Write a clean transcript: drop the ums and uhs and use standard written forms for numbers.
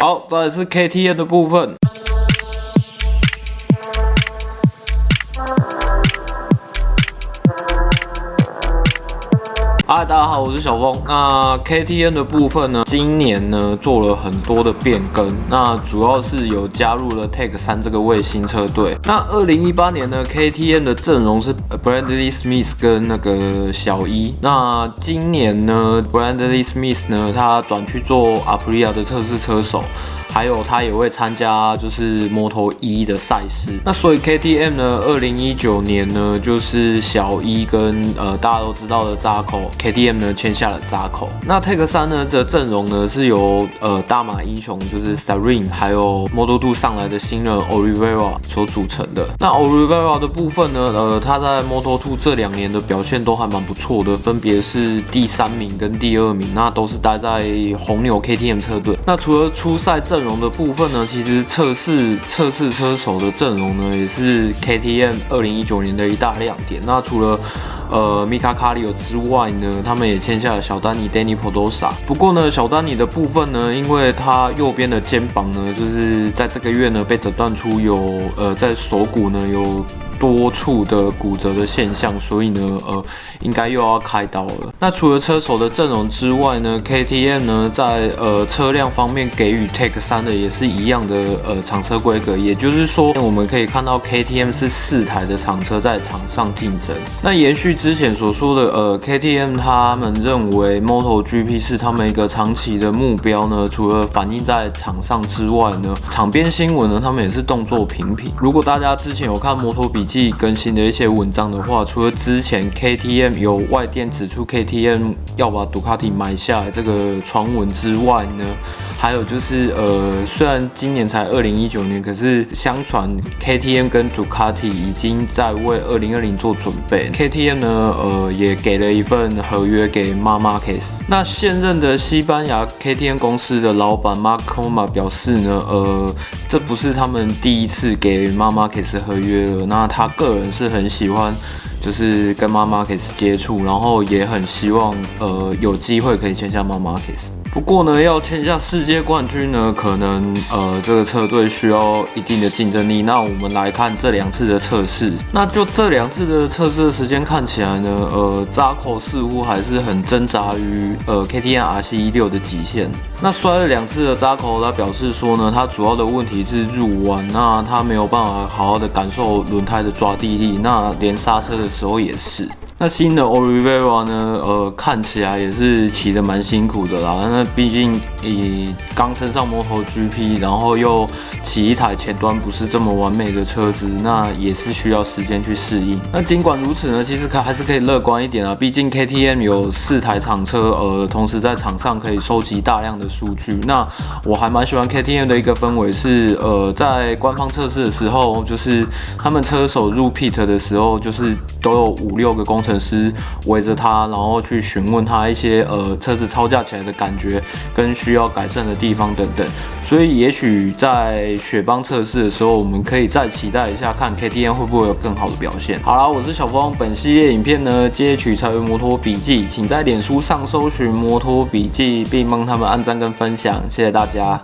好，再来是 KTM 的部分。嗨，大家好，我是小峰。那 KTM 的部分呢，今年呢做了很多的变更，那主要是有加入了 Tech 3这个卫星车队。那2018年呢 ，KTM 的阵容是 Bradley Smith 跟那个小一。那今年呢 ，Bradley Smith 呢，他转去做 Aprilia 的测试车手。还有他也会参加就是Moto1的赛事，那所以 KTM 呢，2019年呢就是小一跟大家都知道的Zarco，KTM 呢签下了Zarco。那 Tech 3呢的阵容呢是由大马英雄就是 Sarin 还有 Moto2 上来的新人 Oliveira 所组成的。那 Oliveira 的部分呢，他在 Moto2 这2年的表现都还蛮不错的，分别是第3名跟第2名，那都是待在红牛 KTM 车队。那除了初赛阵容的部分呢，其实测试车手的阵容呢，也是 KTM 2019年的一大亮点。那除了Mika Kallio 之外呢，他们也签下了小丹尼 Dani Pedrosa。不过呢，小丹尼的部分呢，因为他右边的肩膀呢，就是在这个月呢被诊断出有在手骨呢有多处的骨折的现象，所以呢，应该又要开刀了。那除了车手的阵容之外呢 ，KTM 呢在车辆方面给予 Tech 3的也是一样的厂车规格，也就是说，我们可以看到 KTM 是4台的厂车在场上竞争。那延续之前所说的KTM 他们认为 MotoGP 是他们一个长期的目标呢，除了反映在场上之外呢，场边新闻呢，他们也是动作频频。如果大家之前有看摩托笔记更新的一些文章的话，除了之前 KTM 有外电指出 KTM 要把杜卡迪买下来这个传闻之外呢，还有就是虽然今年才2019年，可是相传 KTM 跟杜卡迪已经在为2020做准备。KTM 呢也给了一份合约给 Marc Marquez。那现任的西班牙 KTM 公司的老板 Marc Coma 表示呢，这不是他们第一次给 Marc Marquez 合约了。那他个人是很喜欢，就是跟Marc Marquez接触，然后也很希望有机会可以签下Marc Marquez。不过呢，要签下世界冠军呢，可能这个车队需要一定的竞争力。那我们来看这2次的测试，那就这2次的测试的时间看起来呢，Zarco 似乎还是很挣扎于KTM RC16的极限。那摔了2次的Zarco，他表示说呢，他主要的问题是入弯，那他没有办法好好的感受轮胎的抓地力，那连刹车的时候也是。那新的 Oliveira 呢，看起来也是骑得蛮辛苦的啦。那毕竟刚升上MotoGP，然后又骑一台前端不是这么完美的车子，那也是需要时间去适应。那尽管如此呢，其实还是可以乐观一点啊。毕竟 KTM 有4台厂车，同时在场上可以收集大量的数据。那我还蛮喜欢 KTM 的一个氛围是，在官方测试的时候，就是他们车手入 pit 的时候，就是都有5-6个工程师围着他，然后去询问他一些车子操驾起来的感觉跟需要改善的地方等等。所以也许在雪邦测试的时候，我们可以再期待一下，看 KTM 会不会有更好的表现。好啦，我是小峰，本系列影片呢皆取材于摩托笔记，请在脸书上搜寻摩托笔记，并帮他们按赞跟分享，谢谢大家。